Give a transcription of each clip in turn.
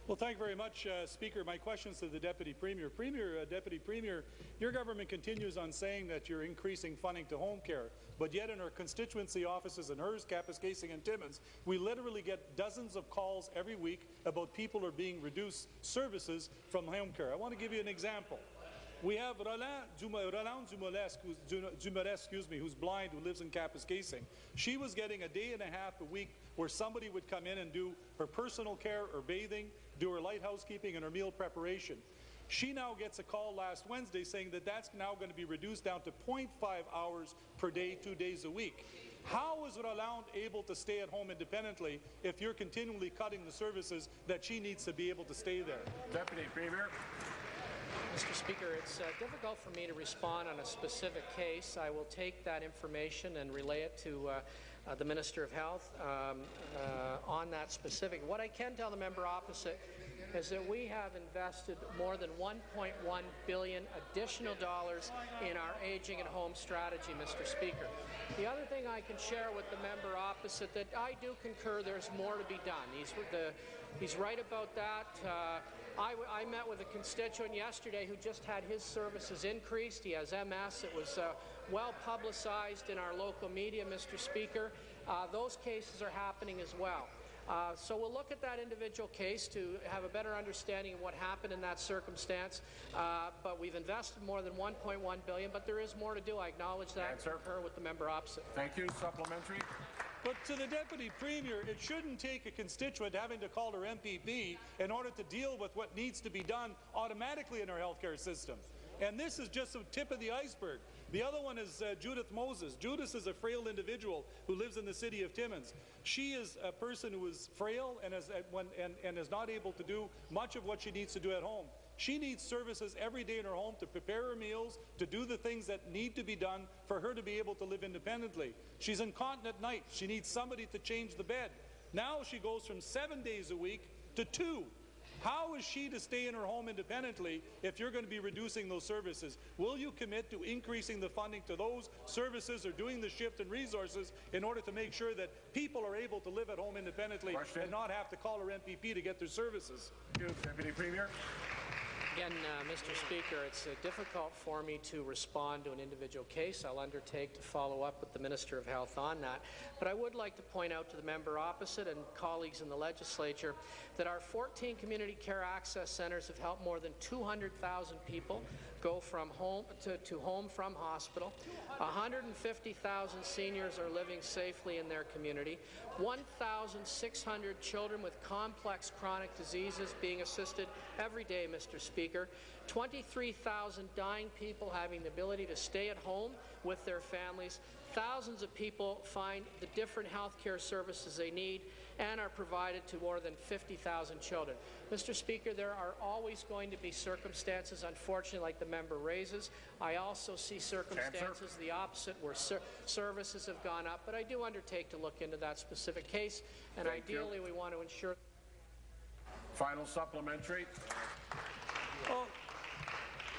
Well, thank you very much, Speaker. My question is to the Deputy Premier. Deputy Premier, your government continues on saying that you're increasing funding to home care, but yet in our constituency offices in Hearst, Kapuskasing and Timmins, we literally get dozens of calls every week about people who are being reduced services from home care. I want to give you an example. We have Roland Dumoulin, who's blind, who lives in Kapuskasing. She was getting a day and a half a week where somebody would come in and do her personal care or bathing, do her light housekeeping and her meal preparation. She now gets a call last Wednesday saying that that's now going to be reduced down to 0.5 hours per day, 2 days a week. How is Roland able to stay at home independently if you're continually cutting the services that she needs to be able to stay there? Deputy Premier. Mr. Speaker, it's difficult for me to respond on a specific case. I will take that information and relay it to the Minister of Health on that specific. What I can tell the member opposite is that we have invested more than $1.1 billion additional dollars in our aging at home strategy, Mr. Speaker. The other thing I can share with the member opposite that I do concur there's more to be done. He's right about that. I met with a constituent yesterday who just had his services increased. He has MS. It was well publicized in our local media, Mr. Speaker. Those cases are happening as well. So we'll look at that individual case to have a better understanding of what happened in that circumstance. But we've invested more than $1.1 billion, but there is more to do. I acknowledge that and concur with the member opposite. Thank you. Supplementary. But to the Deputy Premier, it shouldn't take a constituent having to call her MPP in order to deal with what needs to be done automatically in our healthcare system. And this is just the tip of the iceberg. The other one is Judith Moses. Judith is a frail individual who lives in the city of Timmins. She is a person who is frail and is not able to do much of what she needs to do at home. She needs services every day in her home to prepare her meals, to do the things that need to be done for her to be able to live independently. She's incontinent at night. She needs somebody to change the bed. Now she goes from 7 days a week to 2. How is she to stay in her home independently if you're going to be reducing those services? Will you commit to increasing the funding to those services or doing the shift in resources in order to make sure that people are able to live at home independently and not have to call her MPP to get their services? Thank you, Deputy Premier. Again, Mr. Speaker, it's difficult for me to respond to an individual case. I'll undertake to follow up with the Minister of Health on that. But I would like to point out to the member opposite and colleagues in the legislature that our 14 community care access centres have helped more than 200,000 people go from home to home from hospital. 150,000 seniors are living safely in their community. 1,600 children with complex chronic diseases being assisted every day, Mr. Speaker. 23,000 dying people having the ability to stay at home with their families. Thousands of people find the different health care services they need and are provided to more than 50,000 children. Mr. Speaker, there are always going to be circumstances, unfortunately, like the member raises. I also see circumstances the opposite where services have gone up, but I do undertake to look into that specific case, and ideally we want to ensure. Final supplementary. Well,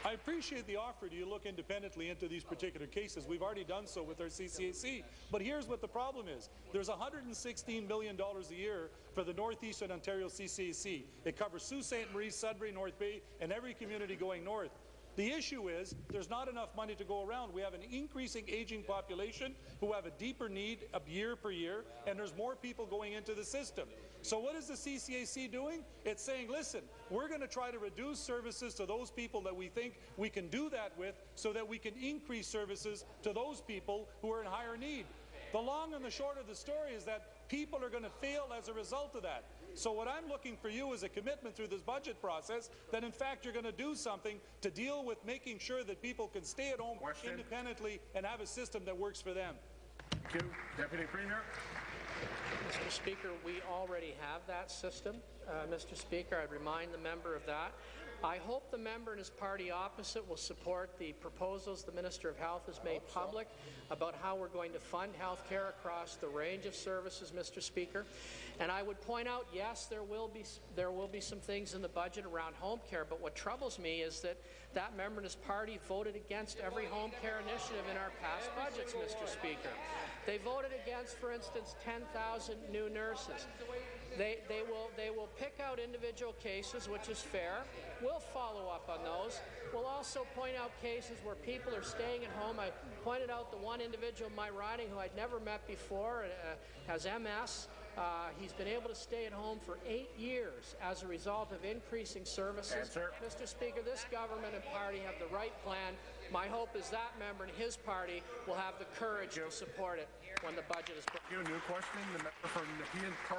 I appreciate the offer to look independently into these particular cases. We've already done so with our CCAC. But here's what the problem is. There's $116 million a year for the Northeastern Ontario CCAC. It covers Sault Ste. Marie, Sudbury, North Bay, and every community going north. The issue is there's not enough money to go around. We have an increasing aging population who have a deeper need year per year, and there's more people going into the system. So what is the CCAC doing? It's saying, listen, we're going to try to reduce services to those people that we think we can do that with so that we can increase services to those people who are in higher need. The long and the short of the story is that people are going to fail as a result of that. So what I'm looking for you is a commitment through this budget process that in fact you're going to do something to deal with making sure that people can stay at home independently and have a system that works for them. Thank you. Deputy Premier. Mr. Speaker, we already have that system. Mr. Speaker, I'd remind the member of that. I hope the member and his party opposite will support the proposals the Minister of Health has made public about how we're going to fund health care across the range of services, Mr. Speaker. And I would point out, yes, there will be some things in the budget around home care, but what troubles me is that that member and his party voted against every home care initiative in our past budgets, Mr. Speaker. They voted against, for instance, 10,000 new nurses. They will pick out individual cases, which is fair. We'll follow up on those. We'll also point out cases where people are staying at home. I pointed out the one individual in my riding who I'd never met before, has MS. He's been able to stay at home for 8 years as a result of increasing services. Answer. Mr. Speaker, this government and party have the right plan. My hope is that member and his party will have the courage to support it when the budget is put. New question, the member for Nepean Park.